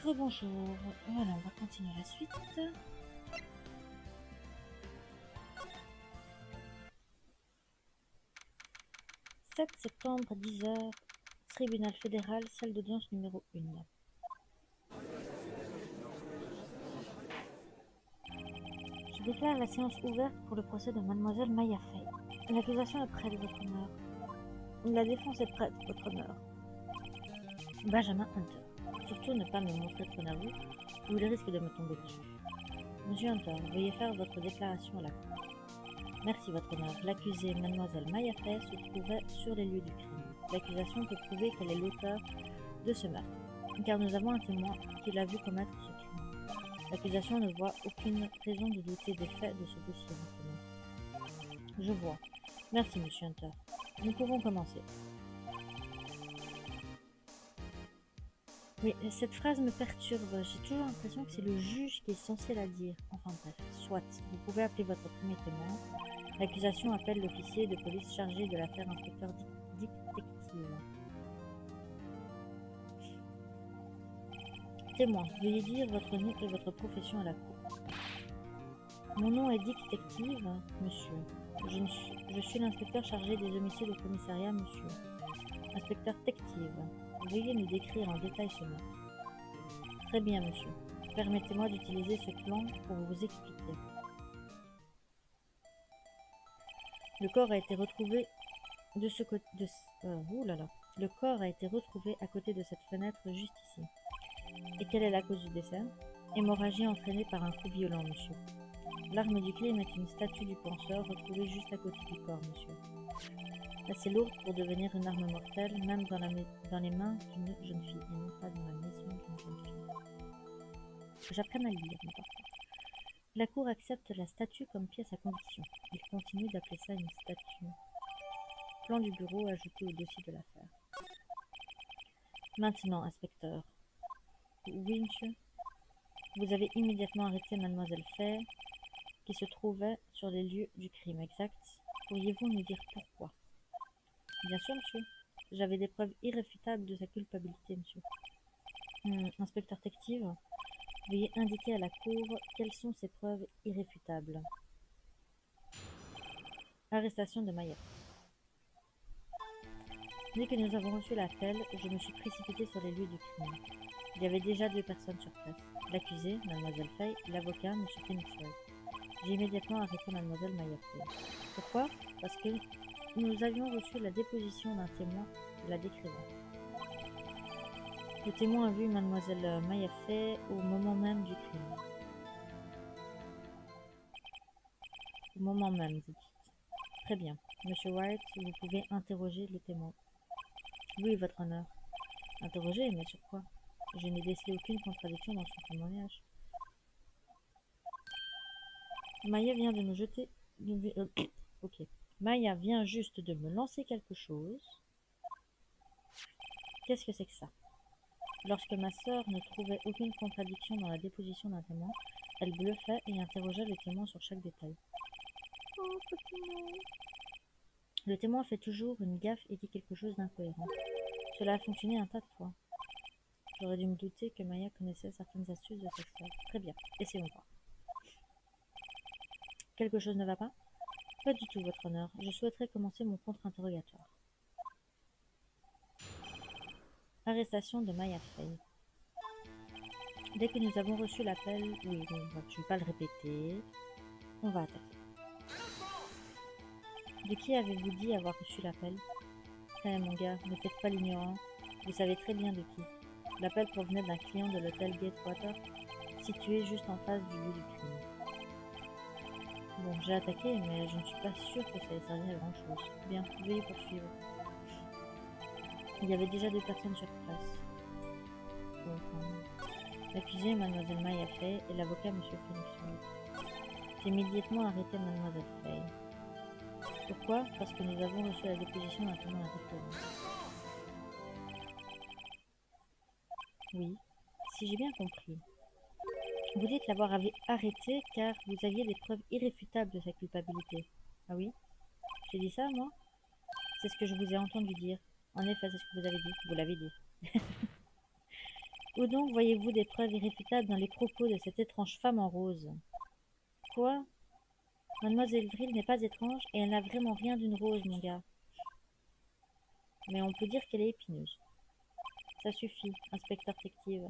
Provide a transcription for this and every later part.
Rebonjour. Voilà, on va continuer la suite. 7 septembre à 10h, tribunal fédéral, salle d'audience numéro 1. Je déclare la séance ouverte pour le procès de mademoiselle Maya Fey. L'accusation est prête, votre honneur. La défense est prête, votre honneur. Benjamin Hunter. Surtout ne pas me montrer trop nerveux, ou il risque de me tomber dessus. Monsieur Hunter, veuillez faire votre déclaration à la cour. Merci, votre honneur. L'accusée, mademoiselle Maya Fey, se trouvait sur les lieux du crime. L'accusation peut prouver qu'elle est l'auteur de ce meurtre, car nous avons un témoin qui l'a vu commettre ce crime. L'accusation ne voit aucune raison de douter des faits de ce dossier, votre honneur. Je vois. Merci, monsieur Hunter. Nous pouvons commencer. Oui, cette phrase me perturbe. J'ai toujours l'impression que c'est le juge qui est censé la dire. Enfin bref, soit. Vous pouvez appeler votre premier témoin. L'accusation appelle l'officier de police chargé de l'affaire, inspecteur détective. Témoin, veuillez dire votre nom et votre profession à la cour. Mon nom est Dick Détective, monsieur. Je suis l'inspecteur chargé des homicides au commissariat, monsieur. Inspecteur Détective, veuillez nous décrire en détail ce meurtre. Très bien, monsieur. Permettez-moi d'utiliser ce plan pour vous expliquer. Le corps a été retrouvé de ce côté. Le corps a été retrouvé à côté de cette fenêtre juste ici. Et quelle est la cause du décès? Hémorragie entraînée par un coup violent, monsieur. L'arme du crime est une statue du penseur retrouvée juste à côté du corps, monsieur. Assez lourde pour devenir une arme mortelle, même dans les mains d'une jeune fille, et non pas dans la maison d'une jeune fille. J'apprends à lire, mais parfois. La cour accepte la statue comme pièce à conviction. Il continue d'appeler ça une statue. Plan du bureau ajouté au dossier de l'affaire. Maintenant, inspecteur. Oui, monsieur. Vous avez immédiatement arrêté mademoiselle Fay, qui se trouvait sur les lieux du crime exact. Pourriez-vous nous dire pourquoi? Bien sûr, monsieur. J'avais des preuves irréfutables de sa culpabilité, monsieur. Inspecteur détective, veuillez indiquer à la cour quelles sont ces preuves irréfutables. Arrestation de Maya. Dès que nous avons reçu l'appel, je me suis précipité sur les lieux du crime. Il y avait déjà 2 personnes sur place. L'accusé, mademoiselle Fay, et l'avocat, M. Phoenixwell. J'ai immédiatement arrêté mademoiselle Maya Fay. Pourquoi? Parce que nous avions reçu la déposition d'un témoin la décrivant. Le témoin a vu mademoiselle Maya Fay au moment même du crime. Au moment même, vous dites. Très bien. Monsieur White, vous pouvez interroger le témoin. Oui, votre honneur. Interroger, mais sur quoi? Je n'ai décelé aucune contradiction dans son témoignage. Maya vient de me jeter... Ok. Maya vient juste de me lancer quelque chose. Qu'est-ce que c'est que ça? Lorsque ma sœur ne trouvait aucune contradiction dans la déposition d'un témoin, elle bluffait et interrogeait le témoin sur chaque détail. Oh, petit nom. Le témoin fait toujours une gaffe et dit quelque chose d'incohérent. Cela a fonctionné un tas de fois. J'aurais dû me douter que Maya connaissait certaines astuces de sa sœur. Très bien, essayons voir. Quelque chose ne va pas? Pas du tout, votre honneur. Je souhaiterais commencer mon contre-interrogatoire. Arrestation de Maya Fay. Dès que nous avons reçu l'appel... Oui, je ne vais pas le répéter. On va attaquer. De qui avez-vous dit avoir reçu l'appel? Eh mon gars, ne faites pas l'ignorant. Vous savez très bien de qui. L'appel provenait d'un client de l'hôtel Gatewater, situé juste en face du lieu du crime. Bon, j'ai attaqué, mais je ne suis pas sûre que ça ait servi à grand chose. Bien, veuillez poursuivre. Il y avait déjà 2 personnes sur place. L'accusée, mademoiselle Maya Fay, et l'avocat, M. Phoenixwell. J'ai immédiatement arrêté mademoiselle Fay. Pourquoi? Parce que nous avons reçu la déposition d'un témoin indépendant. Oui, si j'ai bien compris. Vous dites l'avoir arrêté car vous aviez des preuves irréfutables de sa culpabilité. Ah oui? J'ai dit ça, moi? C'est ce que je vous ai entendu dire. En effet, c'est ce que vous avez dit. Vous l'avez dit. Où donc voyez-vous des preuves irréfutables dans les propos de cette étrange femme en rose? Quoi? Mademoiselle Vril n'est pas étrange et elle n'a vraiment rien d'une rose, mon gars. Mais on peut dire qu'elle est épineuse. Ça suffit, inspecteur Tective.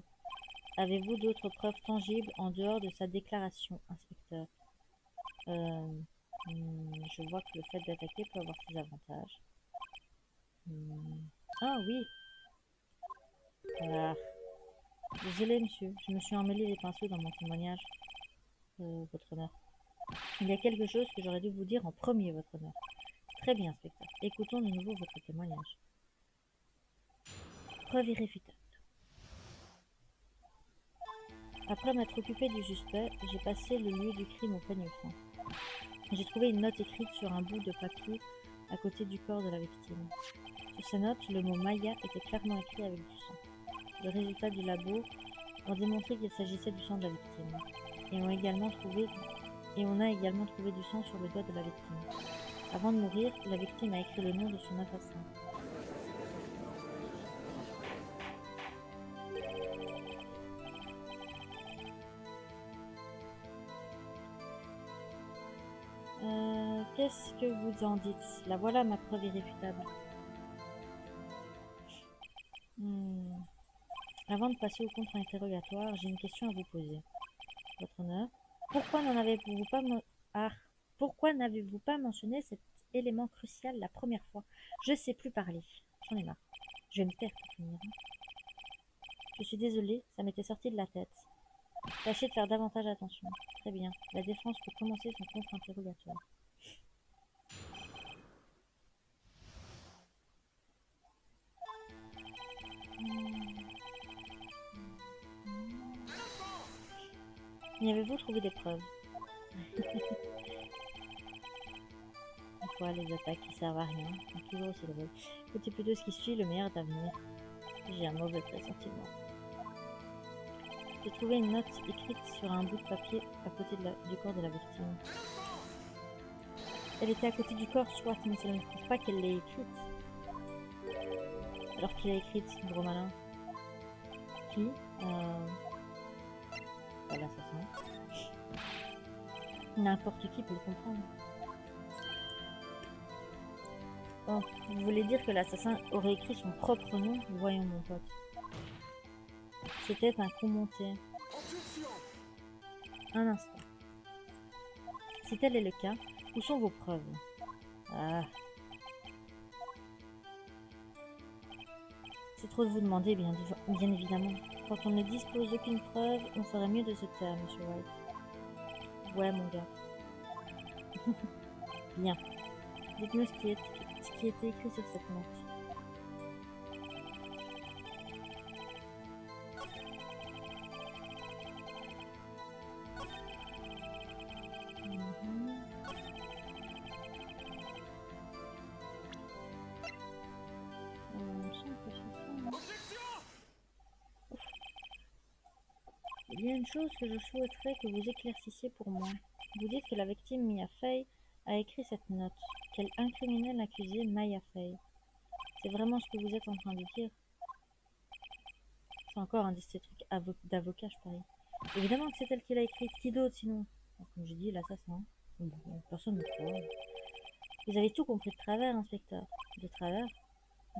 Avez-vous d'autres preuves tangibles en dehors de sa déclaration, inspecteur? Je vois que le fait d'attaquer peut avoir ses avantages. Ah oui. Ah. Désolé, monsieur, je me suis emmêlé les pinceaux dans mon témoignage, votre honneur. Il y a quelque chose que j'aurais dû vous dire en premier, votre honneur. Très bien, inspecteur. Écoutons de nouveau votre témoignage. Preuve irréfutable. Après m'être occupé du suspect, j'ai passé le lieu du crime au peigne fin. J'ai trouvé une note écrite sur un bout de papier à côté du corps de la victime. Sur ces notes, le mot Maya était clairement écrit avec du sang. Les résultats du labo ont démontré qu'il s'agissait du sang de la victime. Et on a également trouvé du sang sur le doigt de la victime. Avant de mourir, la victime a écrit le nom de son assassin. Qu'est-ce que vous en dites? La voilà ma preuve irréfutable. Avant de passer au contre-interrogatoire, j'ai une question à vous poser. Votre honneur, pourquoi n'avez-vous pas mentionné cet élément crucial la première fois? Je sais plus parler. J'en ai marre. Je vais me taire pour finir. Je suis désolée, ça m'était sorti de la tête. Tâchez de faire davantage attention. Très bien. La défense peut commencer son contre-interrogatoire. Y avez-vous trouvé des preuves? Une fois les attaques qui servent à rien, toujours aussi drôle. Écoutez plutôt ce qui suit, le meilleur d'avenir. J'ai un mauvais pressentiment. J'ai trouvé une note écrite sur un bout de papier à côté du corps de la victime. Elle était à côté du corps, soit, mais ça ne prouve pas qu'elle l'ait écrite. Alors qui l'a écrite, gros malin? Qui? L'assassin. N'importe qui peut le comprendre. Oh, vous voulez dire que l'assassin aurait écrit son propre nom? Voyons, mon pote. C'était un coup monté. Un instant. Si tel est le cas, où sont vos preuves? Ah. C'est trop de vous demander, bien évidemment. Quand on ne dispose d'aucune preuve, on ferait mieux de se taire, monsieur White. Ouais, mon gars. Bien. Dites-nous ce qui était écrit sur cette note. Il y a une chose que je souhaiterais que vous éclaircissiez pour moi. Vous dites que la victime Mia Fey a écrit cette note, qu'elle incriminait l'accusée Maya Fey. C'est vraiment ce que vous êtes en train de dire? C'est encore un de ces trucs d'avocat, je parie. Évidemment que c'est elle qui l'a écrite. Qui d'autre sinon? Comme j'ai dit, l'assassin. Personne ne croit. Vous avez tout compris de travers, inspecteur. De travers?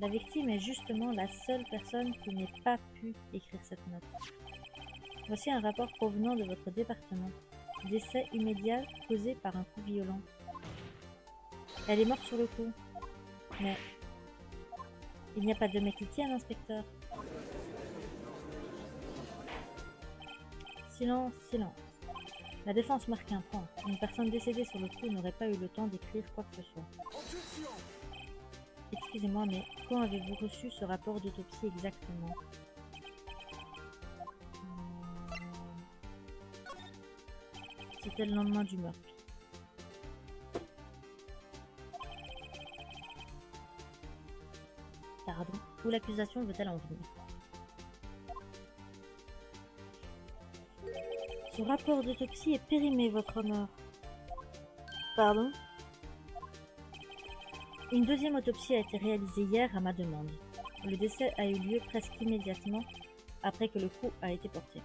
La victime est justement la seule personne qui n'ait pas pu écrire cette note. Voici un rapport provenant de votre département. Décès immédiat causé par un coup violent. Elle est morte sur le coup. Mais il n'y a pas de mec qui tienne, inspecteur. Silence, silence. La défense marque un point. Une personne décédée sur le coup n'aurait pas eu le temps d'écrire quoi que ce soit. Excusez-moi, mais quand avez-vous reçu ce rapport d'autopsie exactement? C'était le lendemain du meurtre. Pardon, où l'accusation veut-elle en venir? Ce rapport d'autopsie est périmé, votre honneur. Pardon? Une deuxième autopsie a été réalisée hier à ma demande. Le décès a eu lieu presque immédiatement après que le coup a été porté.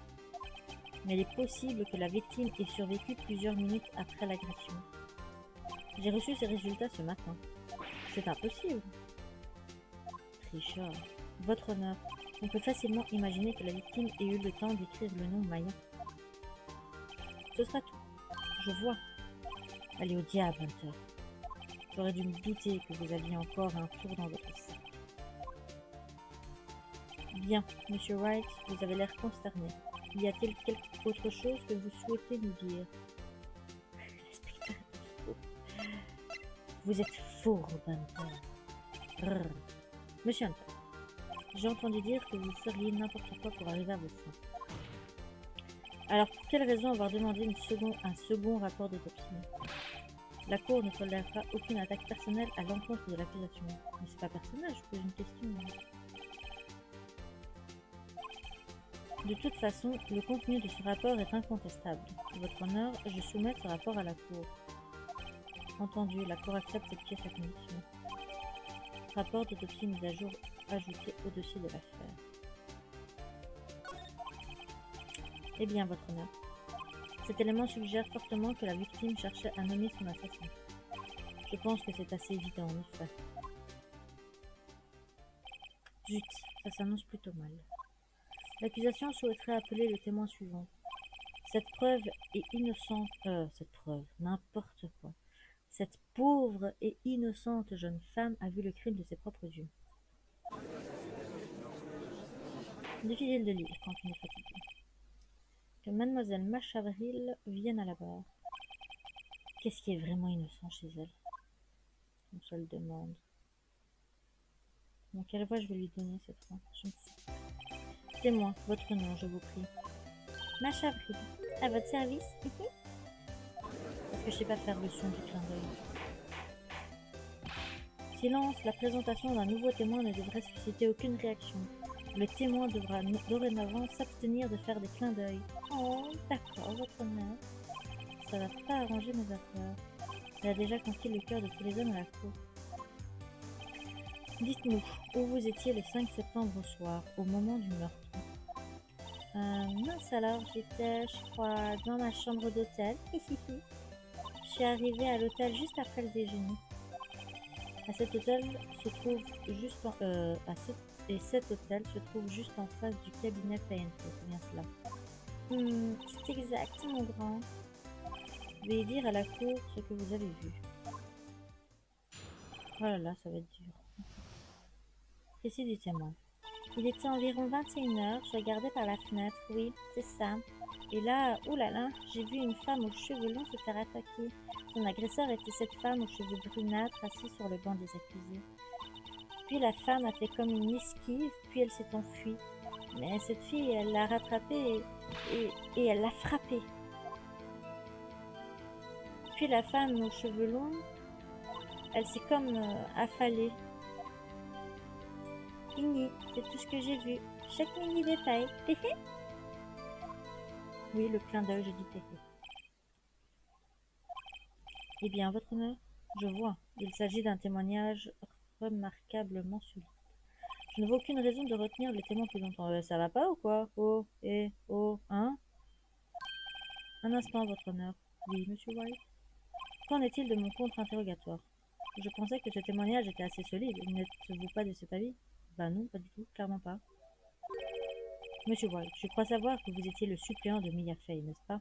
Mais il est possible que la victime ait survécu plusieurs minutes après l'agression. J'ai reçu ces résultats ce matin. C'est impossible. Tricheur. Votre honneur, on peut facilement imaginer que la victime ait eu le temps d'écrire le nom Maya. Ce sera tout. Je vois. Allez au diable, Hunter. J'aurais dû me douter que vous aviez encore un tour dans votre sac. Bien, Monsieur Wright, vous avez l'air consterné. Y a-t-il quelque autre chose que vous souhaitez nous dire? L'inspecteur est fou. Vous êtes fourbe, Hunter. Brrr. Monsieur Hunter, j'ai entendu dire que vous feriez n'importe quoi pour arriver à vos fins. Alors pour quelle raison avoir demandé un second rapport d'autopsie? La Cour ne tolérera aucune attaque personnelle à l'encontre de l'accusation. Mais c'est pas personnel, je pose une question. De toute façon, le contenu de ce rapport est incontestable. Votre honneur, je soumets ce rapport à la Cour. Entendu, la Cour accepte cette pièce à condition. Rapport d'autopsie mis à jour ajouté au dossier de l'affaire. Eh bien, votre honneur, cet élément suggère fortement que la victime cherchait à nommer son assassin. Je pense que c'est assez évident, en effet. Zut, ça s'annonce plutôt mal. L'accusation souhaiterait appeler le témoin suivant. Cette preuve est innocente... cette preuve, n'importe quoi. Cette pauvre et innocente jeune femme a vu le crime de ses propres yeux. Difficile de lire quand on est fatigué. Que Mademoiselle Machavril vienne à la barre. Qu'est-ce qui est vraiment innocent chez elle? On se le demande. Bon, quelle voix je vais lui donner cette fois? Je ne sais pas. Témoin, votre nom, je vous prie. Machavril, à votre service. Parce que je sais pas faire le son du clin d'œil. Silence, la présentation d'un nouveau témoin ne devrait susciter aucune réaction. Le témoin devra dorénavant s'abstenir de faire des clins d'œil. Oh, d'accord, votre honneur. Ça va pas arranger mes affaires. Elle a déjà conquis le cœur de tous les hommes à la cour. Dites-nous, où vous étiez le 5 septembre au soir, au moment du meurtre? Mince alors, j'étais, je crois, dans ma chambre d'hôtel. Je suis arrivée à l'hôtel juste après le déjeuner. Cet hôtel se trouve juste en, cet hôtel se trouve juste en face du cabinet PNP, c'est bien cela. C'est exact, mon grand. Veuillez dire à la cour ce que vous avez vu. Oh là là, ça va être dur. Récit du témoin. Il était environ 21h, je regardais par la fenêtre, oui, c'est ça. Et là, oulala, j'ai vu une femme aux cheveux longs se faire attaquer. Son agresseur était cette femme aux cheveux brunâtres assise sur le banc des accusés. Puis la femme a fait comme une esquive, puis elle s'est enfuie. Mais cette fille, elle l'a rattrapée et elle l'a frappée. Puis la femme aux cheveux longs, elle s'est comme affalée. Fini, c'est tout ce que j'ai vu. Chaque mini détail. Oui, le clin d'œil, je dis téhé. Eh bien, votre honneur, je vois. Il s'agit d'un témoignage remarquablement solide. Je ne vois aucune raison de retenir le témoin plus longtemps. Ça va pas ou quoi? Oh, hein? Un instant, votre honneur. Oui, monsieur White. Qu'en est-il de mon contre-interrogatoire? Je pensais que ce témoignage était assez solide. N'êtes-vous pas de cet avis? Bah non, pas du tout, clairement pas. Monsieur White, je crois savoir que vous étiez le suppléant de Mia Fey, n'est-ce pas?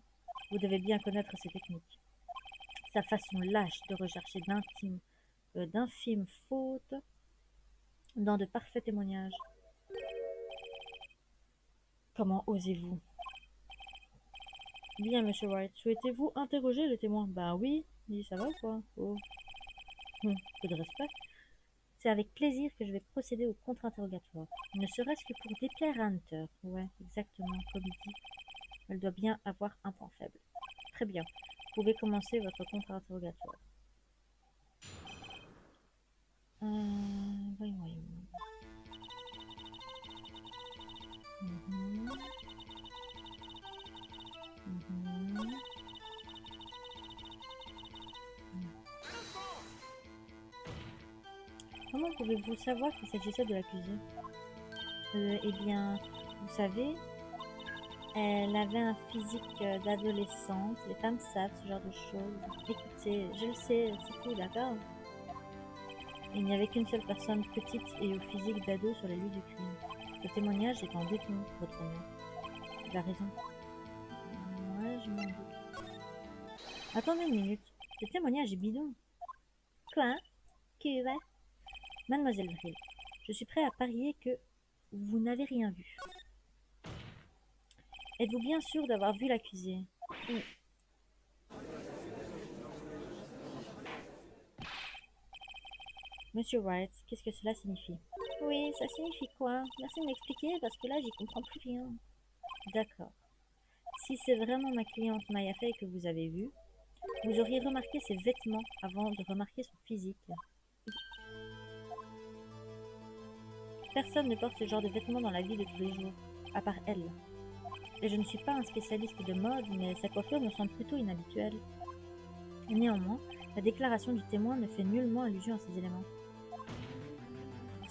Vous devez bien connaître ses techniques. Sa façon lâche de rechercher d'infimes fautes dans de parfaits témoignages. Comment osez-vous? Bien, monsieur White, souhaitez-vous interroger le témoin? Bah oui, dit ça va ou quoi? Oh. Peu de respect. C'est avec plaisir que je vais procéder au contre-interrogatoire. Ne serait-ce que pour déplaire à Hunter. Ouais, exactement, comme il dit. Elle doit bien avoir un point faible. Très bien. Vous pouvez commencer votre contre-interrogatoire. Voyons. Comment pouvez-vous savoir qu'il s'agissait de l'accusé? Eh bien, Vous savez, elle avait un physique d'adolescente. Les femmes savent ce genre de choses. Écoutez, je le sais, c'est tout, d'accord? Il n'y avait qu'une seule personne petite et au physique d'ado sur les lieux du crime. Ce témoignage est en béton, votre honneur. Il a raison. Ouais, je m'en doute. Attendez une minute. Ce témoignage est bidon. Quoi? Qui va? Mademoiselle Vril, je suis prêt à parier que vous n'avez rien vu. Êtes-vous bien sûr d'avoir vu l'accusé? Oui. Monsieur Wright, qu'est-ce que cela signifie? Oui, ça signifie quoi? Merci de m'expliquer parce que là, j'y comprends plus rien. D'accord. Si c'est vraiment ma cliente Maya Fey que vous avez vue, vous auriez remarqué ses vêtements avant de remarquer son physique. Personne ne porte ce genre de vêtements dans la vie de tous les jours, à part elle. Et je ne suis pas un spécialiste de mode, mais sa coiffure me semble plutôt inhabituelle. Néanmoins, la déclaration du témoin ne fait nullement allusion à ces éléments.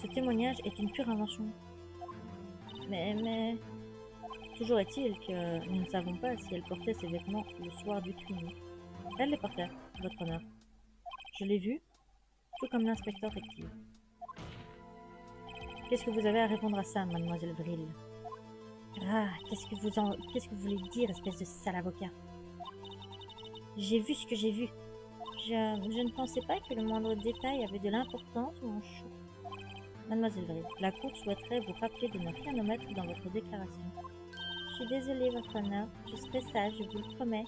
Ce témoignage est une pure invention. Mais... Toujours est-il que nous ne savons pas si elle portait ses vêtements le soir du crime. Elle les portait, votre honneur. Je l'ai vue, tout comme l'inspecteur Rective. Qu'est-ce que vous avez à répondre à ça, mademoiselle Vril? Ah, qu'est-ce que vous voulez dire, espèce de sale avocat? J'ai vu ce que j'ai vu. Je ne pensais pas que le moindre détail avait de l'importance, mon chou. Mademoiselle Vril, la cour souhaiterait vous rappeler de ne rien omettre dans votre déclaration. Je suis désolée, votre honneur. Je serai sage, je vous le promets.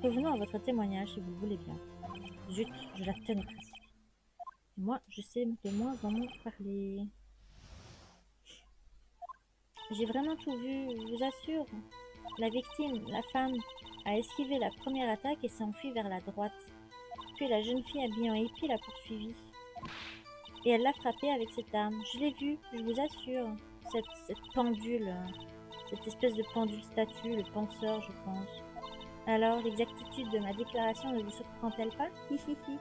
Revenons à votre témoignage, si vous le voulez bien. Zut, je la tenais presque. Moi, je sais de moins en moins parler. J'ai vraiment tout vu, je vous assure. La victime, la femme, a esquivé la première attaque et s'est enfuie vers la droite. Puis la jeune fille habillée en hippie l'a poursuivie. Et elle l'a frappée avec cette arme. Je l'ai vue, je vous assure. Cette pendule, cette espèce de pendule statue, le penseur, je pense. Alors, l'exactitude de ma déclaration ne vous surprend-elle pas? Hihihi.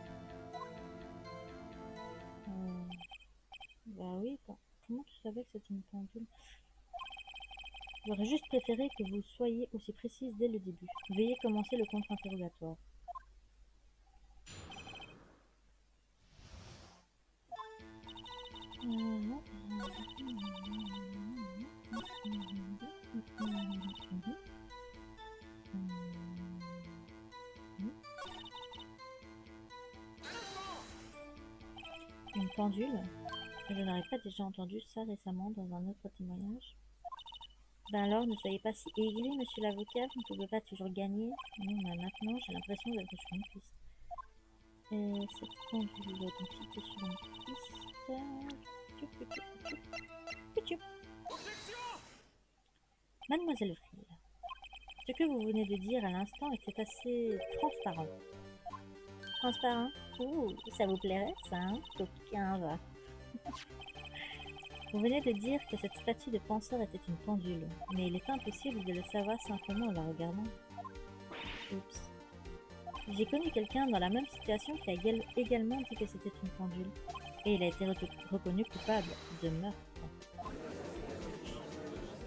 Bah oui, comment tu savais que c'était une pendule? J'aurais juste préféré que vous soyez aussi précise dès le début. Veuillez commencer le contre-interrogatoire. Une pendule? Je n'aurais pas déjà entendu ça récemment dans un autre témoignage. Ben alors, ne soyez pas si aigri, monsieur l'avocat, vous ne pouvez pas toujours gagner. Non, mais maintenant, j'ai l'impression d'être sur une piste. Et cette pendule, donc c'était sur une piste... Mademoiselle Vril, ce que vous venez de dire à l'instant était assez transparent. Transparent? Ouh, ça vous plairait ça, hein? Coquin, va. Vous venez de dire que cette statue de penseur était une pendule, mais il est impossible de le savoir simplement en la regardant. Oups. J'ai connu quelqu'un dans la même situation qui a également dit que c'était une pendule, et il a été reconnu coupable de meurtre.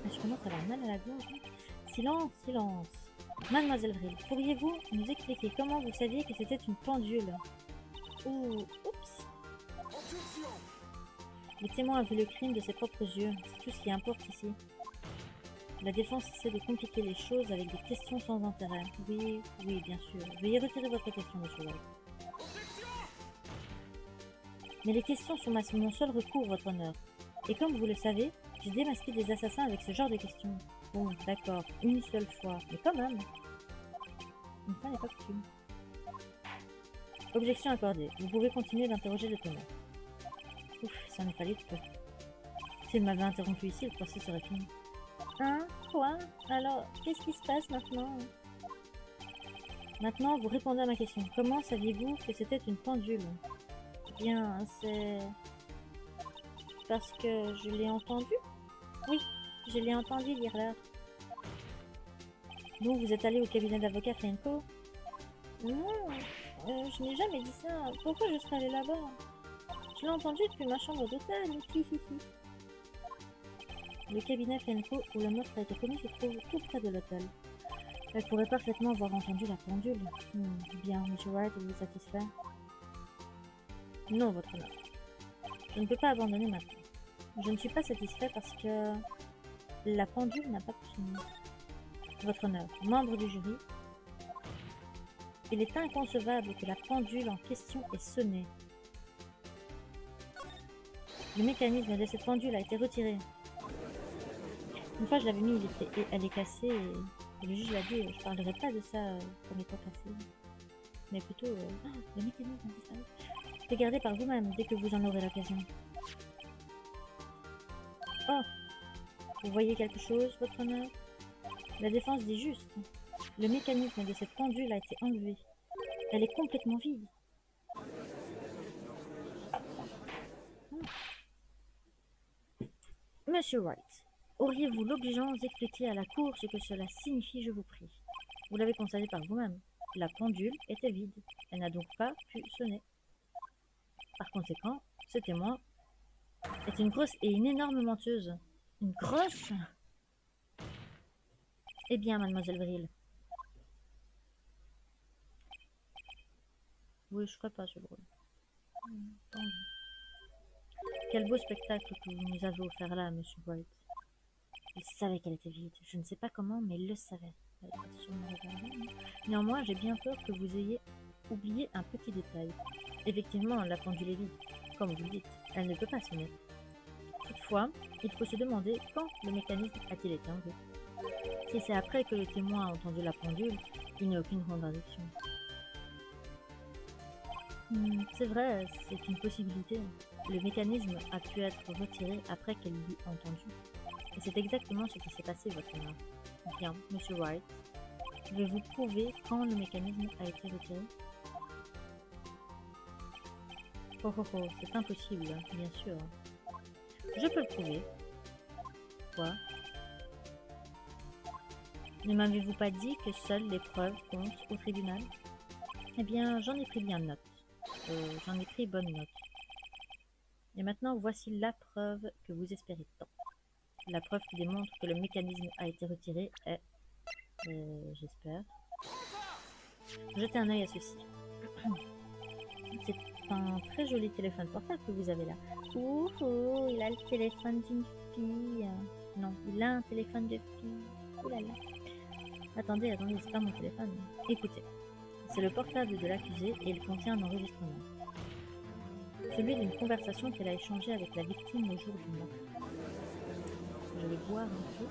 Je commence à avoir mal à la gorge. Silence, silence. Mademoiselle Vril, pourriez-vous nous expliquer comment vous saviez que c'était une pendule? Oups. Le témoin a vu le crime de ses propres yeux, c'est tout ce qui importe ici. La défense essaie de compliquer les choses avec des questions sans intérêt. Oui, bien sûr. Veuillez retirer votre question, monsieur White. Mais les questions sont mon seul recours, votre honneur. Et comme vous le savez, j'ai démasqué des assassins avec ce genre de questions. Bon, d'accord, une seule fois, mais quand même. Une fois n'est pas coutume. Objection accordée. Vous pouvez continuer d'interroger le témoin. Ouf, ça me fallait peu. S'il m'avait interrompu ici, le procès serait fini. Hein? Quoi? Alors, qu'est-ce qui se passe maintenant? Maintenant, vous répondez à ma question. Comment saviez-vous que c'était une pendule? Bien, c'est... parce que je l'ai entendu? Oui, je l'ai entendu dire l'heure. Donc, vous êtes allé au cabinet d'avocat Fenco? Non, je n'ai jamais dit ça. Pourquoi je serais allé là-bas? Je l'ai entendu depuis ma chambre d'hôtel. Le cabinet Fianco où le meurtre a été commis se trouve tout près de l'hôtel. Elle pourrait parfaitement avoir entendu la pendule. Bien, Monsieur Wright, êtes-vous satisfait? Non, votre honneur. Je ne peux pas abandonner maintenant. Je ne suis pas satisfait parce que la pendule n'a pas pu sonner. Votre honneur, membre du jury, il est inconcevable que la pendule en question ait sonné. Le mécanisme de cette pendule a été retiré. Une fois je l'avais mis, elle est cassée et le juge l'a dit, je parlerai pas de ça comme étant cassé. Mais plutôt, le mécanisme a disparu. Regardez par vous-même dès que vous en aurez l'occasion. Oh, vous voyez quelque chose, votre honneur? La défense dit juste. Le mécanisme de cette pendule a été enlevé. Elle est complètement vide. Monsieur Wright, auriez-vous l'obligeance d'expliquer à la cour ce que cela signifie, je vous prie? Vous l'avez constaté par vous-même. La pendule était vide. Elle n'a donc pas pu sonner. Par conséquent, ce témoin est une grosse et une énorme menteuse. Une grosse? Eh bien, mademoiselle Vril. Oui, je ferai pas ce drôle. Quel beau spectacle que vous nous avez offert là, monsieur Wright. Il savait qu'elle était vide. Je ne sais pas comment, mais il le savait. Néanmoins, j'ai bien peur que vous ayez oublié un petit détail. Effectivement, la pendule est vide. Comme vous le dites, elle ne peut pas sonner. Toutefois, il faut se demander quand le mécanisme a-t-il été enlevé. Si c'est après que le témoin a entendu la pendule, il n'y a aucune contradiction. C'est vrai, c'est une possibilité. Le mécanisme a pu être retiré après qu'elle l'eut entendu. Et c'est exactement ce qui s'est passé, votre honneur. Bien, monsieur Wright, pouvez-vous prouver quand le mécanisme a été retiré? Oh oh oh, c'est impossible, bien sûr. Je peux le prouver. Quoi? Ne m'avez-vous pas dit que seules les preuves comptent au tribunal? Eh bien, j'en ai pris bien note. J'en ai pris bonne note. Et maintenant, voici la preuve que vous espérez tant. La preuve qui démontre que le mécanisme a été retiré est... j'espère. Jetez un œil à ceci. C'est un très joli téléphone portable que vous avez là. Ouh, il a le téléphone d'une fille. Non, il a un téléphone de fille. Ouh là là. Attendez, c'est pas mon téléphone. Écoutez, c'est le portable de l'accusé et il contient un enregistrement. Celui d'une conversation qu'elle a échangée avec la victime le jour du meurtre. Je vais boire un peu.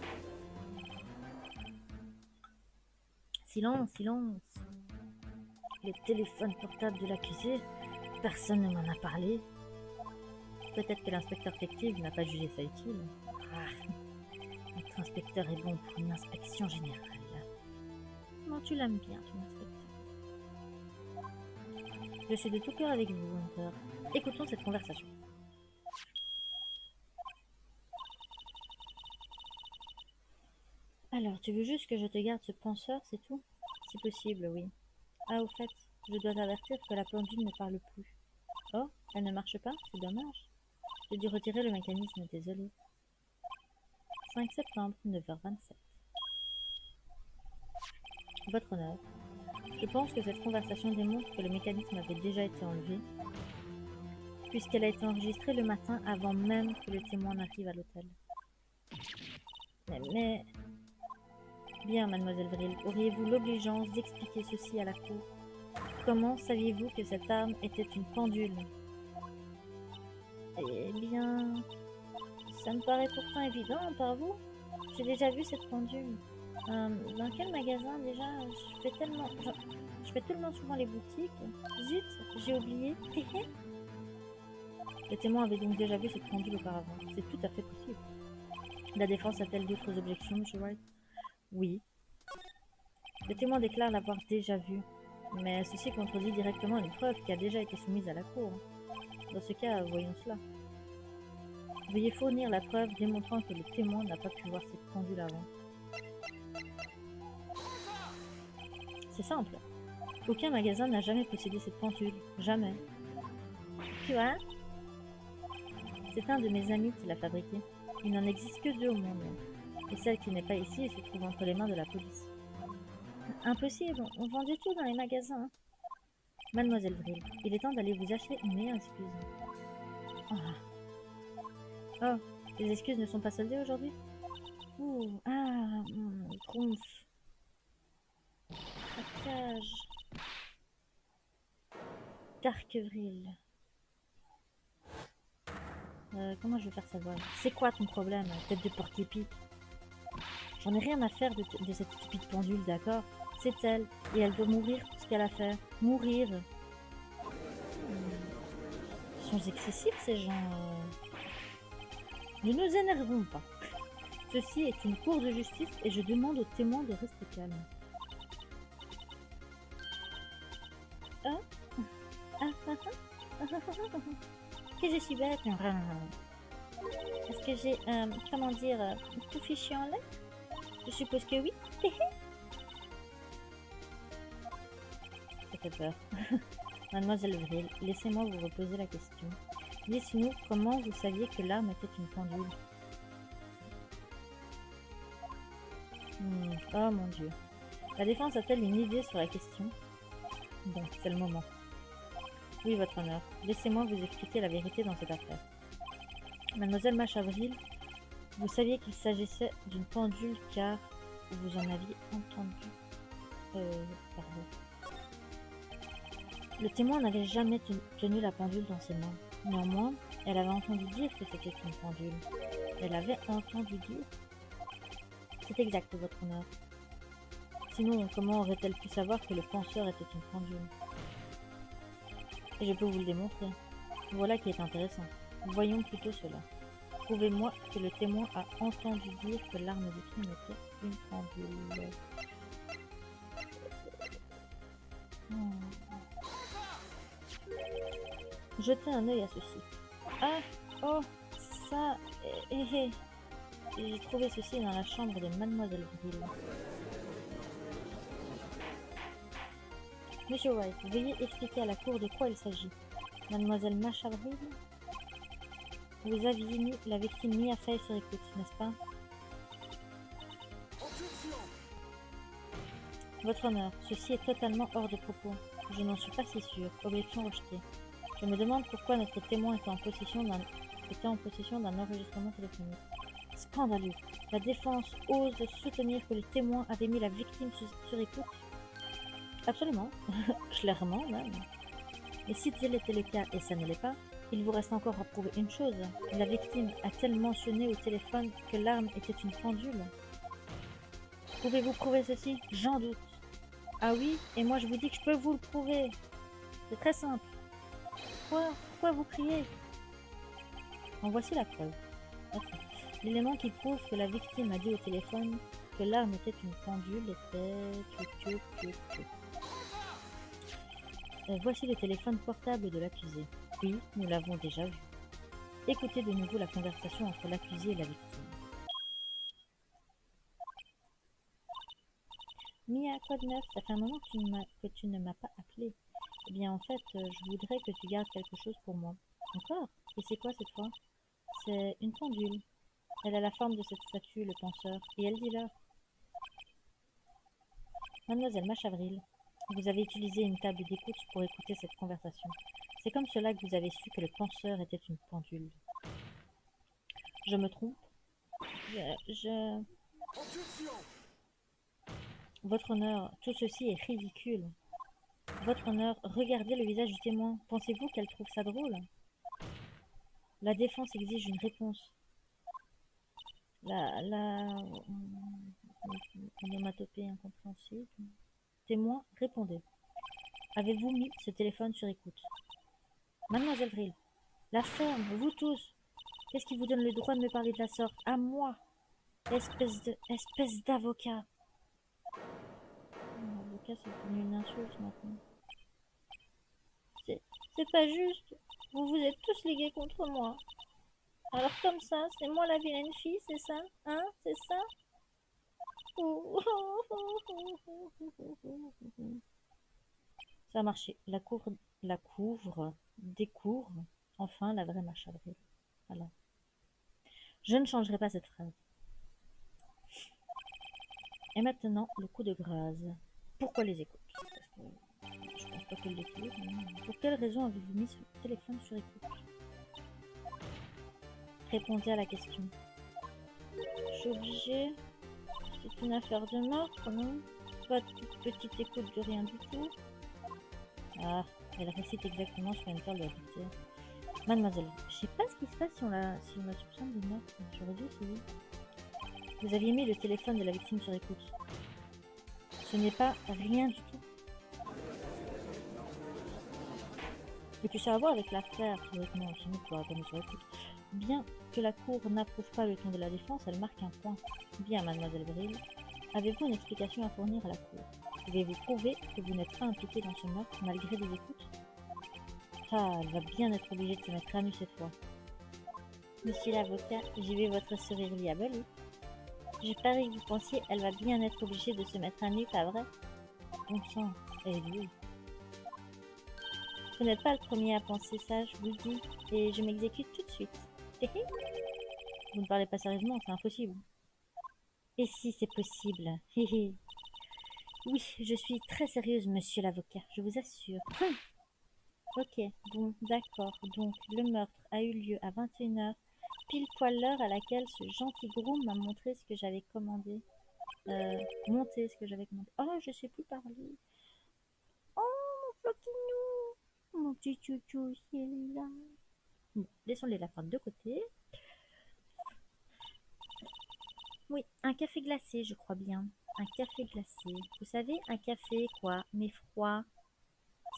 Silence, silence. Le téléphone portable de l'accusé, personne ne m'en a parlé. Peut-être que l'inspecteur fictif n'a pas jugé ça utile. Ah, notre inspecteur est bon pour une inspection générale. Non, tu l'aimes bien, ton inspecteur. Je suis de tout cœur avec vous, Hunter. Écoutons cette conversation. Alors, tu veux juste que je te garde ce penseur, c'est tout? Si possible, oui. Ah, au fait, je dois t'avertir que la pendule ne parle plus. Oh, elle ne marche pas? C'est dommage. J'ai dû retirer le mécanisme, désolé. 5 septembre, 9h27. Votre honneur, je pense que cette conversation démontre que le mécanisme avait déjà été enlevé, puisqu'elle a été enregistrée le matin avant même que le témoin n'arrive à l'hôtel. Mais... Bien, mademoiselle Vril, auriez-vous l'obligeance d'expliquer ceci à la cour? Comment saviez-vous que cette arme était une pendule? Eh bien... Ça me paraît pourtant évident, par vous. J'ai déjà vu cette pendule. Dans quel magasin déjà? Je fais tellement souvent les boutiques. Zut, j'ai oublié. Le témoin avait donc déjà vu cette pendule auparavant. C'est tout à fait possible. La défense a-t-elle d'autres objections, monsieur Wright? Oui. Le témoin déclare l'avoir déjà vu, mais ceci contredit directement une preuve qui a déjà été soumise à la cour. Dans ce cas, voyons cela. Veuillez fournir la preuve démontrant que le témoin n'a pas pu voir cette pendule avant. C'est simple. Aucun magasin n'a jamais possédé cette pendule. Jamais. Tu vois? C'est un de mes amis qui l'a fabriquée. Il n'en existe que deux au monde. Et celle qui n'est pas ici se trouve entre les mains de la police. Impossible, on vendait tout dans les magasins. Mademoiselle Vril, il est temps d'aller vous acheter une meilleure excuse. Oh, les excuses ne sont pas soldées aujourd'hui? Ouh, Trumpf. Craquage. Darkvril. Comment je vais faire sa voix? C'est quoi ton problème, tête de porc-épic? J'en ai rien à faire de cette stupide pendule, d'accord? C'est elle, et elle doit mourir pour ce qu'elle a fait. Mourir. Ils sont excessifs, ces gens. Ne nous énervons pas. Ceci est une cour de justice et je demande aux témoins de rester calmes. Que je suis bête. Est-ce que j'ai, comment dire, tout fichu en l'air? Je suppose que oui. Ça fait peur. Mademoiselle Vril, laissez-moi vous reposer la question. Dites-nous comment vous saviez que l'arme était une pendule. Oh mon Dieu. La défense a-t-elle une idée sur la question? Bon, c'est le moment. Oui, votre honneur. Laissez-moi vous expliquer la vérité dans cette affaire. Mademoiselle Machavril, vous saviez qu'il s'agissait d'une pendule car vous en aviez entendu. Pardon. Le témoin n'avait jamais tenu la pendule dans ses mains. Néanmoins, elle avait entendu dire que c'était une pendule. Elle avait entendu dire. C'est exact, votre honneur. Sinon, comment aurait-elle pu savoir que le penseur était une pendule? Et je peux vous le démontrer. Voilà qui est intéressant. Voyons plutôt cela. Prouvez-moi que le témoin a entendu dire que l'arme du crime était une pendule. Jetez un œil à ceci. Ah, oh, ça, J'ai trouvé ceci dans la chambre de Mademoiselle Vril. Monsieur White, veuillez expliquer à la cour de quoi il s'agit. Mademoiselle Machavril, vous aviez mis la victime Mia Fey sur écoute, n'est-ce pas? Votre honneur, ceci est totalement hors de propos. Je n'en suis pas si sûre. Objection rejetée. Je me demande pourquoi notre témoin était en possession d'un enregistrement téléphonique. Scandaleux. La défense ose soutenir que le témoin avait mis la victime sur écoute. Absolument. Clairement même. Mais si tel était le cas, et ça ne l'est pas, il vous reste encore à prouver une chose. La victime a-t-elle mentionné au téléphone que l'arme était une pendule? Pouvez-vous prouver ceci? J'en doute. Ah oui, et moi je vous dis que je peux vous le prouver. C'est très simple. Pourquoi vous criez? En voici la preuve. L'élément qui prouve que la victime a dit au téléphone que l'arme était une pendule était... voici le téléphone portable de l'accusé. Oui, nous l'avons déjà vu. Écoutez de nouveau la conversation entre l'accusé et la victime. Mia, quoi de neuf? Ça fait un moment que tu ne m'as pas appelé. Eh bien, en fait, je voudrais que tu gardes quelque chose pour moi. Encore? Et c'est quoi cette fois? C'est une pendule. Elle a la forme de cette statue, le penseur, et elle dit l'heure. Mademoiselle Machavril, vous avez utilisé une table d'écoute pour écouter cette conversation. C'est comme cela que vous avez su que le penseur était une pendule. Je me trompe? Votre honneur, tout ceci est ridicule. Votre honneur, regardez le visage du témoin. Pensez-vous qu'elle trouve ça drôle? La défense exige une réponse. Onomatopée incompréhensible. Témoin, répondez. Avez-vous mis ce téléphone sur écoute? Mademoiselle Vril, la ferme, vous tous. Qu'est-ce qui vous donne le droit de me parler de la sorte? À moi, espèce d'avocat. Avocat, c'est devenu une insulte maintenant. C'est pas juste. Vous vous êtes tous ligués contre moi. Alors comme ça, c'est moi la vilaine fille, c'est ça? Hein? C'est ça? Ça a marché. La couvre découvre enfin la vraie Machavril. Voilà. Je ne changerai pas cette phrase. Et maintenant, le coup de grâce. Pourquoi les écoutes? Parce que je pense pas que le déclic. Pour quelle raison avez-vous mis ce téléphone sur écoute? Répondez à la question. Je suis obligée. C'est une affaire de meurtre, non? Pas de toute petite écoute de rien du tout. Ah, elle récite exactement ce qu'Hunter lui a dicté. Mademoiselle, je sais pas ce qui se passe si on la soupçonne de meurtre. J'aurais dû essayer. Vous aviez mis le téléphone de la victime sur écoute. Ce n'est pas rien du tout. Et que ça a à voir avec l'affaire, théoriquement, sinon tu n'aurais pas mis sur écoute. Bien que la cour n'approuve pas le ton de la défense, elle marque un point. Bien, mademoiselle Brill. Avez-vous une explication à fournir à la cour? Pouvez-vous prouver que vous n'êtes pas impliqué dans ce meurtre malgré des écoutes? Ah, elle va bien être obligée de se mettre à nu cette fois. Monsieur l'avocat, j'ai vu votre sourire diabolique. Je parie que vous pensiez elle va bien être obligée de se mettre à nu, pas vrai? Bon sang, elle est douée. Vous n'êtes pas le premier à penser ça, je vous le dis, et je m'exécute tout de suite. Vous ne parlez pas sérieusement, c'est impossible. Et si c'est possible? Oui, je suis très sérieuse, monsieur l'avocat, je vous assure. Ok, bon, d'accord. Donc, le meurtre a eu lieu à 21h, pile poil l'heure à laquelle ce gentil groom m'a montré ce que j'avais commandé. Monté ce que j'avais commandé. Oh, je sais plus parler. Oh, mon floquinou, mon petit chouchou, il est là. Bon, laissons-les la prendre de côté. Oui, un café glacé, je crois bien. Un café glacé. Vous savez, un café, quoi, mais froid.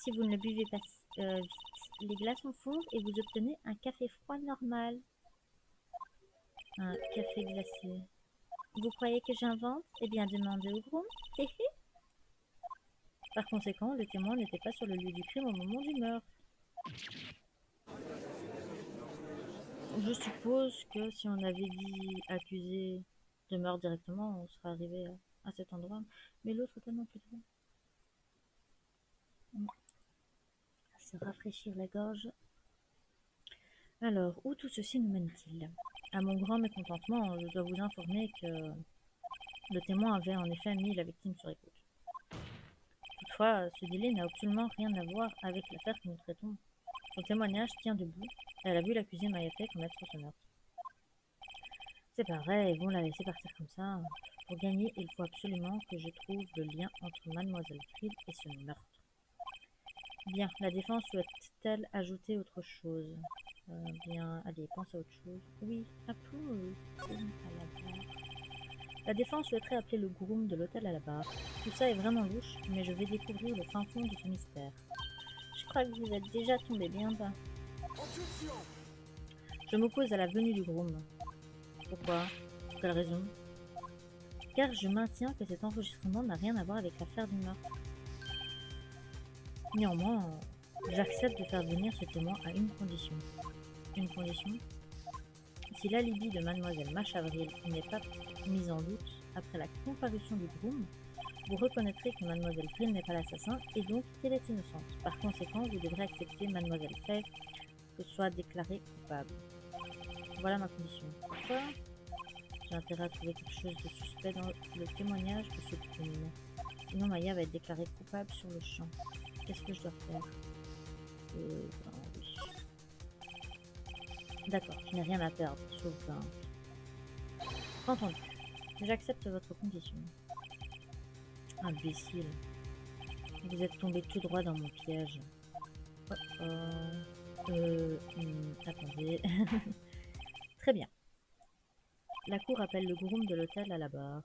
Si vous ne le buvez pas vite, les glaçons fondent et vous obtenez un café froid normal. Un café glacé. Vous croyez que j'invente? Eh bien, demandez au groom. Par conséquent, le témoin n'était pas sur le lieu du crime au moment du meurtre. Je suppose que si on avait dit accusé de meurtre directement, on serait arrivé à cet endroit. Mais l'autre est tellement plus loin. Se rafraîchir la gorge. Alors, où tout ceci nous mène-t-il? À mon grand mécontentement, je dois vous informer que le témoin avait en effet mis la victime sur écoute. Toutefois, ce délai n'a absolument rien à voir avec l'affaire que nous traitons. Son témoignage tient debout. Elle a vu l'accusé Mayafé commettre ce meurtre. C'est pas vrai, ils vont la laisser partir comme ça. Pour gagner, il faut absolument que je trouve le lien entre Mademoiselle Fried et ce meurtre. Bien, la défense souhaite-t-elle ajouter autre chose? Bien, allez, pense à autre chose. Oui, appelons à la barre. La défense souhaiterait appeler le groom de l'hôtel à la barre. Tout ça est vraiment louche, mais je vais découvrir le fin fond de ce mystère. Je crois que vous êtes déjà tombé bien bas. Je m'oppose à la venue du groom. Pourquoi? Pour quelle raison? Car je maintiens que cet enregistrement n'a rien à voir avec l'affaire du meurtre. Néanmoins, j'accepte de faire venir ce témoin à une condition. Une condition? Si l'alibi de mademoiselle Machavril n'est pas mise en doute après la comparution du groom, vous reconnaîtrez que mademoiselle Fried n'est pas l'assassin et donc qu'elle est innocente. Par conséquent, vous devrez accepter mademoiselle Fried que soit déclarée coupable. Voilà ma condition. Pourquoi? J'ai intérêt à trouver quelque chose de suspect dans le témoignage de ce groom. Sinon, Maya va être déclarée coupable sur le champ. Qu'est-ce que je dois faire? Oui. D'accord, je n'ai rien à perdre, sauf entendu. J'accepte votre condition. Imbécile. Vous êtes tombé tout droit dans mon piège. Attendez. Très bien. La cour appelle le groom de l'hôtel à la barre.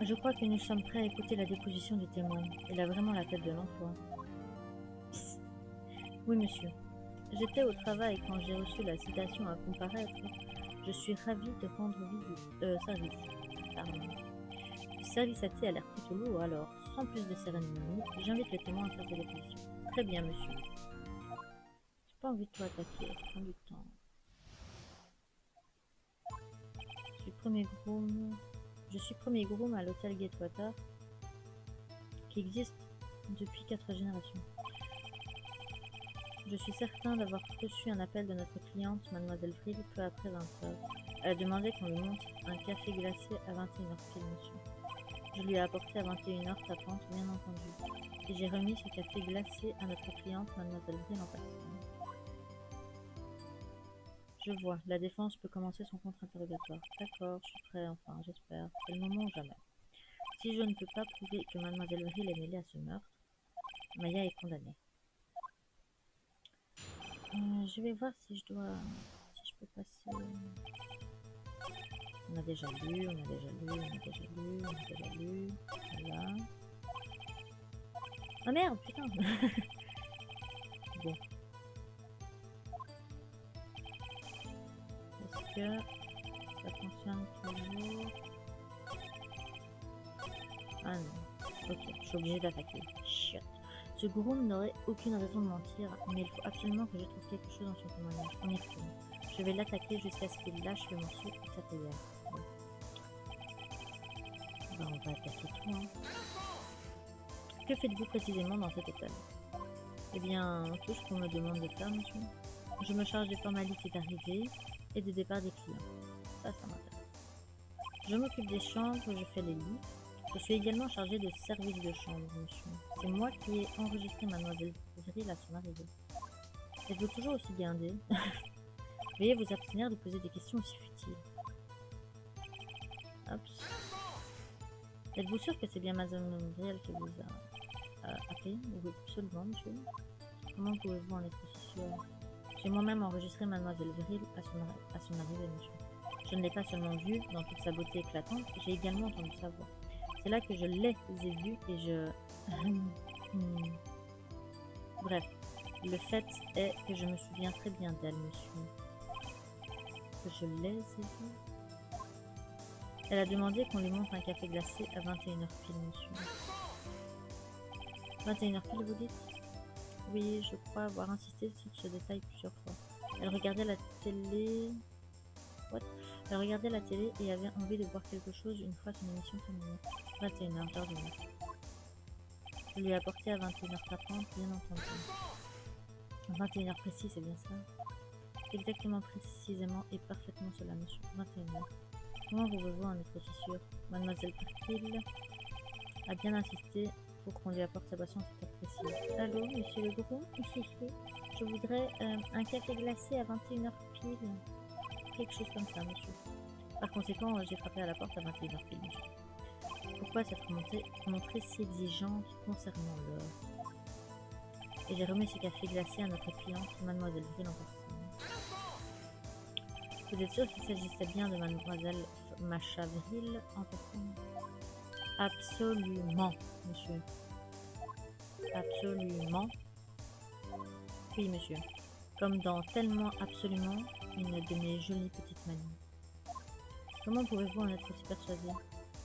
Je crois que nous sommes prêts à écouter la déposition du témoin. Il a vraiment la tête de l'emploi. Oui, monsieur. J'étais au travail quand j'ai reçu la citation à comparaître. Je suis ravie de rendre service. Pardon. Le service à thé a l'air plutôt lourd, alors, sans plus de cérémonie, j'invite le témoin à faire sa déposition. Très bien, monsieur. J'ai pas envie de tout attaquer, ça prend du temps. Je suis premier groom à l'hôtel Gatewater, qui existe depuis 4 générations. Je suis certain d'avoir reçu un appel de notre cliente, Mademoiselle Vril, peu après 20 heures. Elle a demandé qu'on lui monte un café glacé à 21 heures pile, monsieur. Je lui ai apporté à 21 heures sa pente, bien entendu. Et j'ai remis ce café glacé à notre cliente, Mademoiselle Vril, en personne. Je vois, la défense peut commencer son contre-interrogatoire. D'accord, je suis prêt, enfin, j'espère. C'est le moment ou jamais. Si je ne peux pas prouver que Mademoiselle Vril est mêlée à ce meurtre, Maya est condamnée. Je vais voir si je peux passer. On a déjà lu, on a déjà lu, on a déjà lu, on a déjà lu. Voilà. Ah merde, putain. Bon. Est-ce que ça fonctionne toujours? Ah non. Ok, je suis obligée d'attaquer. Chut. Ce groom n'aurait aucune raison de mentir, mais il faut absolument que je trouve quelque chose dans son témoignage. On y retourne. Je vais l'attaquer jusqu'à ce qu'il lâche le morceau de sa théière. Bon. Ben, on va attaquer tout, hein. Que faites-vous précisément dans cet hôtel? Eh bien, tout ce qu'on me demande de faire, monsieur. Je me charge des formalités d'arrivée et de départ des clients. Ça m'intéresse. Je m'occupe des chambres, je fais les lits. Je suis également chargée de service de chambre, monsieur. C'est moi qui ai enregistré Mademoiselle Vril à son arrivée. Êtes-vous toujours aussi guindé? Veuillez vous abstenir de poser des questions aussi futiles. Hop. Êtes-vous sûr que c'est bien Mademoiselle Vril qui vous a appelé? Oui, absolument, monsieur. Comment pouvez-vous en être aussi sûr? J'ai moi-même enregistré Mademoiselle Vril à son arrivée, monsieur. Je ne l'ai pas seulement vue dans toute sa beauté éclatante, j'ai également entendu sa voix. C'est là que je les ai vus et je... Bref, le fait est que je me souviens très bien d'elle, monsieur. Que je les ai vus. Elle a demandé qu'on lui monte un café glacé à 21 heures pile, monsieur. 21 heures pile, vous dites? Oui, je crois avoir insisté sur ce détail plusieurs fois. Elle regardait la télé... What? Elle regardait la télé et avait envie de voir quelque chose une fois son émission terminée. 21h, j'ordonne. Je lui ai apporté à 21h30, bien entendu. 21h précis, c'est bien ça? Exactement, précisément et parfaitement cela, monsieur. 21h. Comment pouvez-vous en être aussi sûr? Mademoiselle Perkil a bien insisté pour qu'on lui apporte sa boisson à cette heure précise. Allô, monsieur le gros? Je voudrais un café glacé à 21h pile. Quelque chose comme ça, monsieur. Par conséquent, j'ai frappé à la porte à 21h pile, monsieur. Pourquoi s'être montré si exigeante concernant l'heure? Et j'ai remis ce café glacé à notre cliente, Mademoiselle Vril en personne. Vous êtes sûr qu'il s'agissait bien de Mademoiselle Macha Vril en personne? Absolument, monsieur. Absolument. Oui, monsieur. Comme dans tellement absolument une de mes jolies petites manies. Comment pouvez-vous en être aussi persuadé?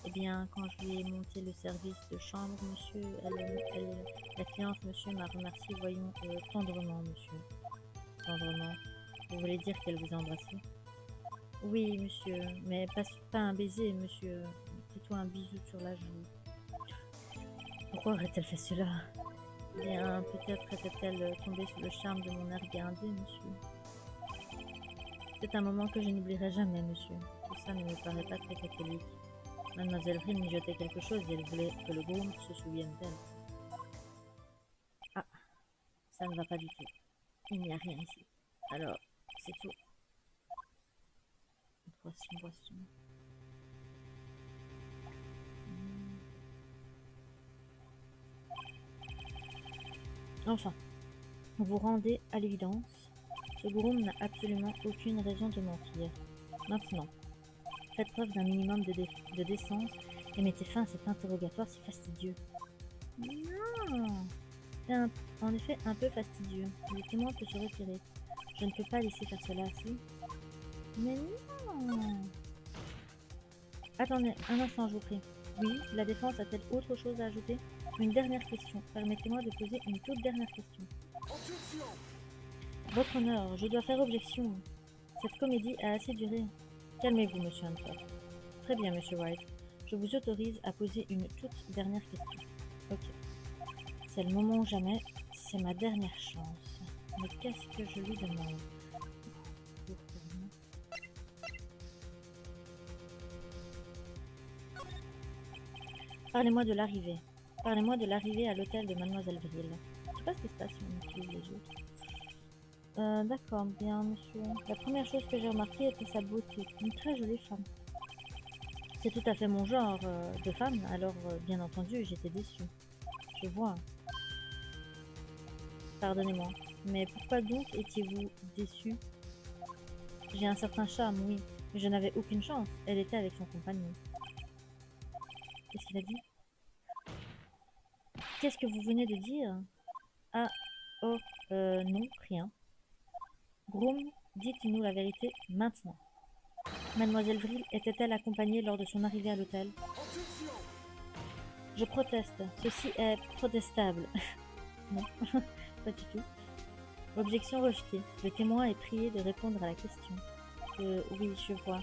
Eh bien, quand je lui ai monté le service de chambre, monsieur, la cliente, monsieur, m'a remercié, voyons, tendrement, monsieur. Tendrement. Vous voulez dire qu'elle vous a embrassé? Oui, monsieur, mais pas un baiser, monsieur. Plutôt un bisou sur la joue. Pourquoi aurait-elle fait cela? Eh bien, peut-être était-elle tombée sous le charme de mon air guindé, monsieur. C'est un moment que je n'oublierai jamais, monsieur. Tout ça ne me paraît pas très catholique. Mademoiselle Vril mijotait quelque chose et elle voulait que le groom se souvienne d'elle. Ah, ça ne va pas du tout. Il n'y a rien ici. Alors, c'est tout. Boisson. Enfin, vous vous rendez à l'évidence. Ce groom n'a absolument aucune raison de mentir. Maintenant, faites preuve d'un minimum de décence et mettez fin à cet interrogatoire si fastidieux. Non, c'est en effet un peu fastidieux. Le témoin peut se retirer. Je ne peux pas laisser faire cela ainsi. Mais non. Attendez, un instant, je vous prie. Oui, la défense a-t-elle autre chose à ajouter? Une dernière question. Permettez-moi de poser une toute dernière question. Votre honneur, je dois faire objection. Cette comédie a assez duré. Calmez-vous, monsieur Hunter. Très bien, monsieur White. Je vous autorise à poser une toute dernière question. Ok. C'est le moment ou jamais. C'est ma dernière chance. Mais qu'est-ce que je lui demande? Parlez-moi de l'arrivée. Parlez-moi de l'arrivée à l'hôtel de Mademoiselle Vril. Je sais pas ce qui se passe si on utilise les autres. D'accord, bien monsieur. La première chose que j'ai remarquée était sa beauté. Une très jolie femme. C'est tout à fait mon genre de femme, alors bien entendu, j'étais déçue. Je vois. Pardonnez-moi. Mais pourquoi donc étiez-vous déçu? J'ai un certain charme, oui, mais je n'avais aucune chance. Elle était avec son compagnon. Qu'est-ce qu'il a dit? Qu'est-ce que vous venez de dire? Ah, oh, non, rien. Groom, dites-nous la vérité maintenant. Mademoiselle Vril était-elle accompagnée lors de son arrivée à l'hôtel? Je proteste. Ceci est protestable. Non, pas du tout. Objection rejetée. Le témoin est prié de répondre à la question. Oui, je vois.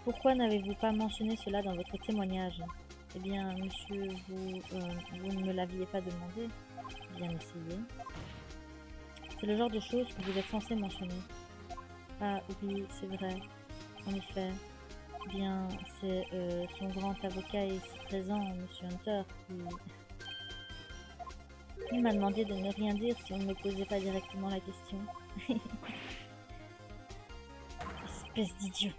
Pourquoi n'avez-vous pas mentionné cela dans votre témoignage? Eh bien, monsieur, vous ne me l'aviez pas demandé. Bien essayé. C'est le genre de choses que vous êtes censé mentionner. Ah oui, c'est vrai. En effet. Bien, c'est son grand avocat ici présent, monsieur Hunter, qui... Il m'a demandé de ne rien dire si on ne me posait pas directement la question. Espèce d'idiot.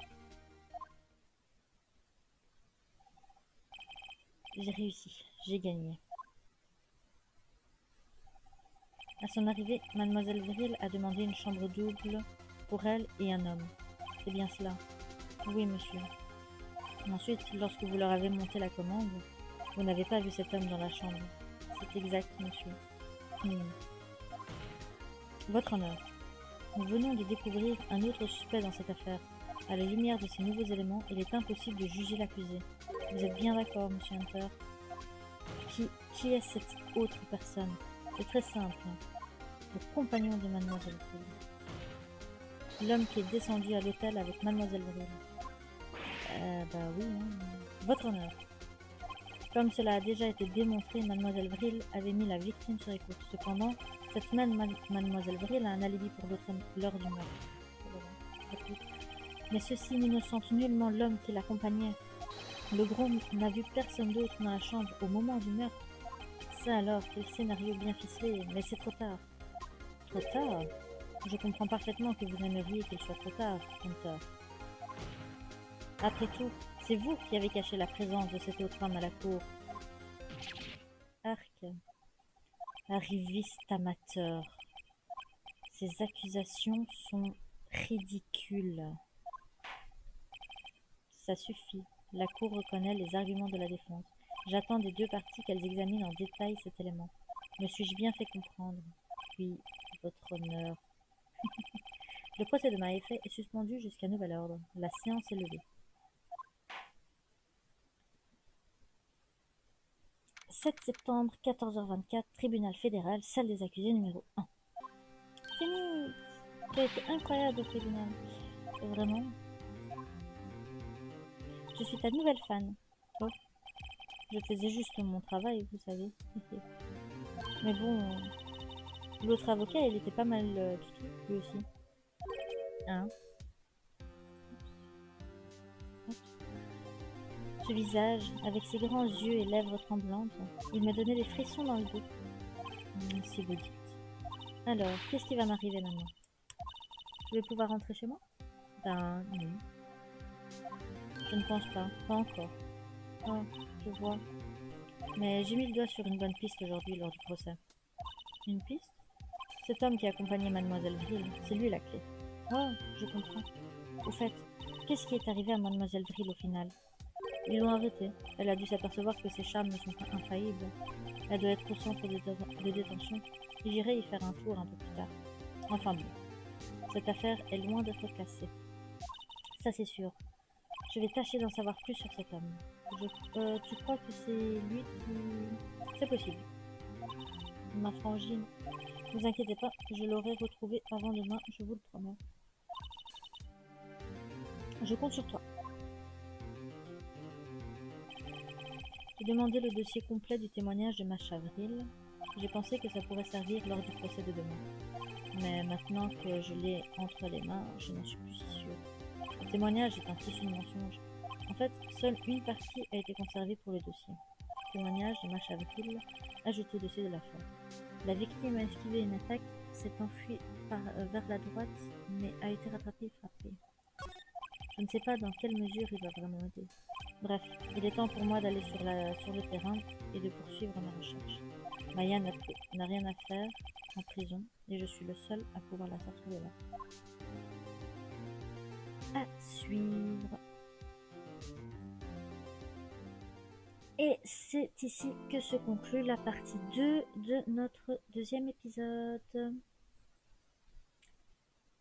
J'ai réussi, j'ai gagné. À son arrivée, Mademoiselle Vril a demandé une chambre double pour elle et un homme. C'est bien cela. Oui, monsieur. Ensuite, lorsque vous leur avez monté la commande, vous n'avez pas vu cet homme dans la chambre. C'est exact, monsieur. Votre honneur. Nous venons de découvrir un autre suspect dans cette affaire. À la lumière de ces nouveaux éléments, il est impossible de juger l'accusé. Vous êtes bien d'accord, monsieur Hunter? Qui est cette autre personne? C'est très simple. Le compagnon de Mademoiselle Vril. L'homme qui est descendu à l'hôtel avec Mademoiselle Vril. Bah oui, hein. Votre honneur. Comme cela a déjà été démontré, Mademoiselle Vril avait mis la victime sur écoute. Cependant, cette même Mademoiselle Vril a un alibi pour l'heure du meurtre. Mais ceci n'innocente nullement l'homme qui l'accompagnait. Le groom n'a vu personne d'autre dans la chambre au moment du meurtre. Ça alors, quel scénario bien ficelé, mais c'est trop tard. Trop tard? Je comprends parfaitement que vous aimeriez qu'il soit trop tard, Hunter. Après tout, c'est vous qui avez caché la présence de cet autre homme à la cour. Arc. Arriviste amateur. Ces accusations sont ridicules. Ça suffit. La cour reconnaît les arguments de la défense. J'attends des deux parties qu'elles examinent en détail cet élément. Me suis-je bien fait comprendre? Oui, votre honneur. Le procès de Maefei est suspendu jusqu'à nouvel ordre. La séance est levée. 7 septembre, 14h24, tribunal fédéral, salle des accusés numéro 1. Fini! Tu as été incroyable au tribunal. Vraiment. Je suis ta nouvelle fan. Oh, je faisais juste mon travail, vous savez. Mais bon, l'autre avocat, il était pas mal du tout, lui aussi. Hein? Ce visage, avec ses grands yeux et lèvres tremblantes, il me donnait des frissons dans le dos. Si vous dites. Alors, qu'est-ce qui va m'arriver maintenant? Je vais pouvoir rentrer chez moi? Ben, non. Je ne pense pas. Pas encore. Oh, je vois. Mais j'ai mis le doigt sur une bonne piste aujourd'hui lors du procès. Une piste? Cet homme qui accompagnait Mademoiselle Vril, c'est lui la clé. Oh, je comprends. Au fait, qu'est-ce qui est arrivé à Mademoiselle Vril au final? Ils l'ont arrêtée. Elle a dû s'apercevoir que ses charmes ne sont pas infaillibles. Elle doit être au centre de détention. Et j'irai y faire un tour un peu plus tard. Enfin bon, cette affaire est loin d'être classée. Ça c'est sûr. Je vais tâcher d'en savoir plus sur cet homme. Tu crois que c'est lui qui... C'est possible. Ma frangine. Ne vous inquiétez pas, je l'aurai retrouvé avant demain, je vous le promets. Je compte sur toi. J'ai demandé le dossier complet du témoignage de Masha Vril. J'ai pensé que ça pourrait servir lors du procès de demain. Mais maintenant que je l'ai entre les mains, je n'en suis plus si sûre. Le témoignage est un tissu de mensonges. En fait, seule une partie a été conservée pour le dossier. Le témoignage de Macha Avril, ajouté au dossier de la fois. La victime a esquivé une attaque, s'est enfuie vers la droite, mais a été rattrapée et frappée. Je ne sais pas dans quelle mesure il va vraiment aider. Bref, il est temps pour moi d'aller sur le terrain et de poursuivre ma recherche. Maya n'a rien à faire en prison et je suis le seul à pouvoir la sortir de là. À suivre. Et c'est ici que se conclut la partie 2 de notre deuxième épisode.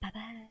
Bye bye.